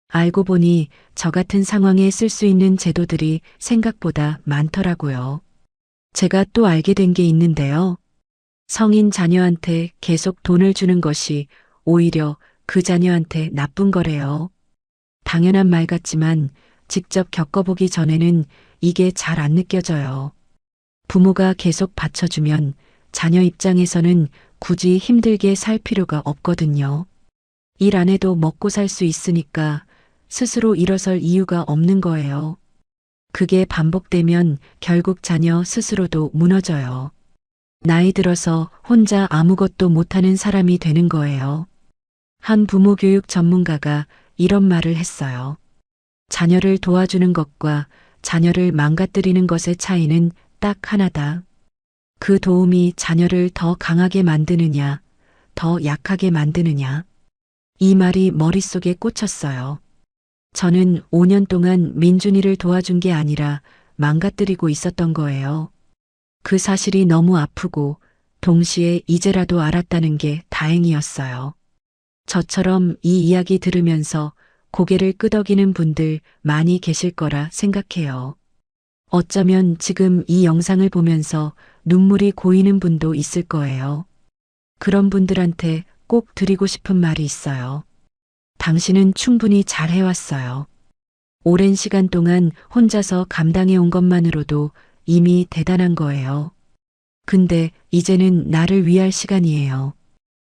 알고 보니 저 같은 상황에 쓸 수 있는 제도들이 생각보다 많더라고요. 제가 또 알게 된 게 있는데요. 성인 자녀한테 계속 돈을 주는 것이 오히려 그 자녀한테 나쁜 거래요. 당연한 말 같지만 직접 겪어보기 전에는 이게 잘 안 느껴져요. 부모가 계속 받쳐주면 자녀 입장에서는 굳이 힘들게 살 필요가 없거든요. 일 안 해도 먹고 살 수 있으니까 스스로 일어설 이유가 없는 거예요. 그게 반복되면 결국 자녀 스스로도 무너져요. 나이 들어서 혼자 아무것도 못하는 사람이 되는 거예요. 한 부모 교육 전문가가 이런 말을 했어요. 자녀를 도와주는 것과 자녀를 망가뜨리는 것의 차이는 딱 하나다. 그 도움이 자녀를 더 강하게 만드느냐, 더 약하게 만드느냐. 이 말이 머릿속에 꽂혔어요. 저는 5년 동안 민준이를 도와준 게 아니라 망가뜨리고 있었던 거예요. 그 사실이 너무 아프고 동시에 이제라도 알았다는 게 다행이었어요. 저처럼 이 이야기 들으면서 고개를 끄덕이는 분들 많이 계실 거라 생각해요. 어쩌면 지금 이 영상을 보면서 눈물이 고이는 분도 있을 거예요. 그런 분들한테 꼭 드리고 싶은 말이 있어요. 당신은 충분히 잘 해왔어요. 오랜 시간 동안 혼자서 감당해 온 것만으로도 이미 대단한 거예요. 근데 이제는 나를 위할 시간이에요.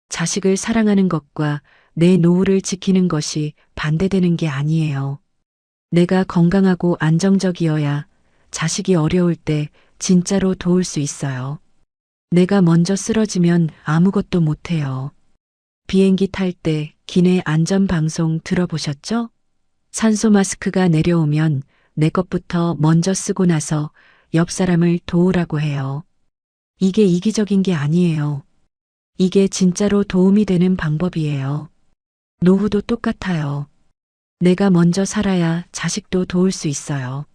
자식을 사랑하는 것과 내 노후를 지키는 것이 반대되는 게 아니에요. 내가 건강하고 안정적이어야 자식이 어려울 때 진짜로 도울 수 있어요. 내가 먼저 쓰러지면 아무것도 못해요. 비행기 탈 때 기내 안전방송 들어보셨죠? 산소 마스크가 내려오면 내 것부터 먼저 쓰고 나서 옆 사람을 도우라고 해요. 이게 이기적인 게 아니에요. 이게 진짜로 도움이 되는 방법이에요. 노후도 똑같아요. 내가 먼저 살아야 자식도 도울 수 있어요.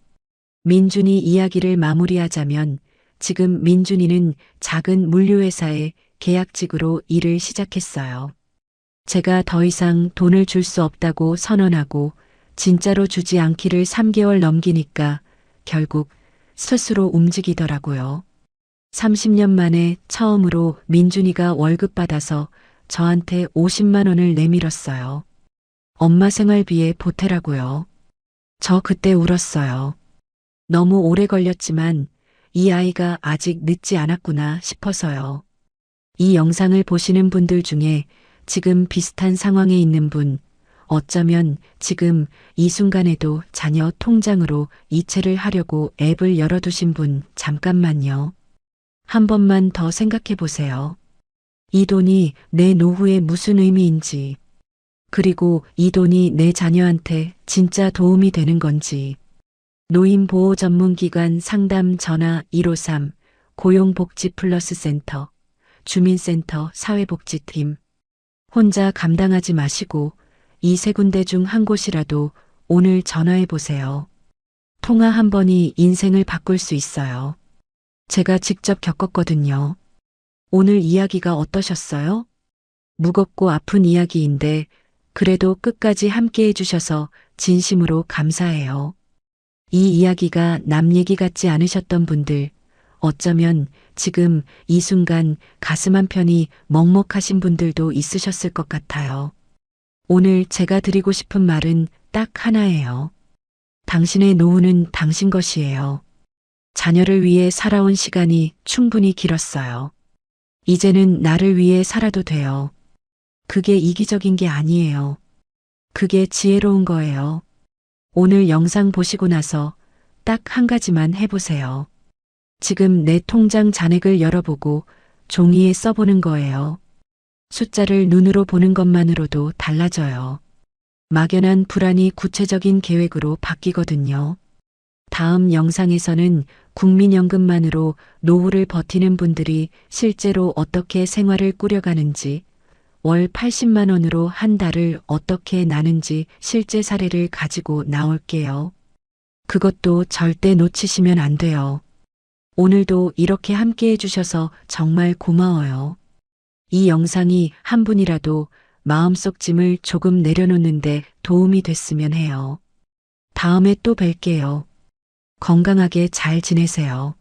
민준이 이야기를 마무리하자면 지금 민준이는 작은 물류회사에 계약직으로 일을 시작했어요. 제가 더 이상 돈을 줄 수 없다고 선언하고 진짜로 주지 않기를 3개월 넘기니까 결국 스스로 움직이더라고요. 30년 만에 처음으로 민준이가 월급 받아서 저한테 50만 원을 내밀었어요. 엄마 생활비에 보태라고요. 저 그때 울었어요. 너무 오래 걸렸지만 이 아이가 아직 늦지 않았구나 싶어서요. 이 영상을 보시는 분들 중에 지금 비슷한 상황에 있는 분, 어쩌면 지금 이 순간에도 자녀 통장으로 이체를 하려고 앱을 열어두신 분, 잠깐만요. 한 번만 더 생각해 보세요. 이 돈이 내 노후에 무슨 의미인지, 그리고 이 돈이 내 자녀한테 진짜 도움이 되는 건지. 노인보호 전문기관 상담 전화 153, 고용복지플러스센터, 주민센터 사회복지팀. 혼자 감당하지 마시고 이 세 군데 중 한 곳이라도 오늘 전화해 보세요. 통화 한 번이 인생을 바꿀 수 있어요. 제가 직접 겪었거든요. 오늘 이야기가 어떠셨어요? 무겁고 아픈 이야기인데 그래도 끝까지 함께 해주셔서 진심으로 감사해요. 이 이야기가 남 얘기 같지 않으셨던 분들, 어쩌면 지금 이 순간 가슴 한편이 먹먹하신 분들도 있으셨을 것 같아요. 오늘 제가 드리고 싶은 말은 딱 하나예요. 당신의 노후는 당신 것이에요. 자녀를 위해 살아온 시간이 충분히 길었어요. 이제는 나를 위해 살아도 돼요. 그게 이기적인 게 아니에요. 그게 지혜로운 거예요. 오늘 영상 보시고 나서 딱 한 가지만 해보세요. 지금 내 통장 잔액을 열어보고 종이에 써보는 거예요. 숫자를 눈으로 보는 것만으로도 달라져요. 막연한 불안이 구체적인 계획으로 바뀌거든요. 다음 영상에서는 국민연금만으로 노후를 버티는 분들이 실제로 어떻게 생활을 꾸려가는지, 월 80만 원으로 한 달을 어떻게 나는지 실제 사례를 가지고 나올게요. 그것도 절대 놓치시면 안 돼요. 오늘도 이렇게 함께 해주셔서 정말 고마워요. 이 영상이 한 분이라도 마음속 짐을 조금 내려놓는데 도움이 됐으면 해요. 다음에 또 뵐게요. 건강하게 잘 지내세요.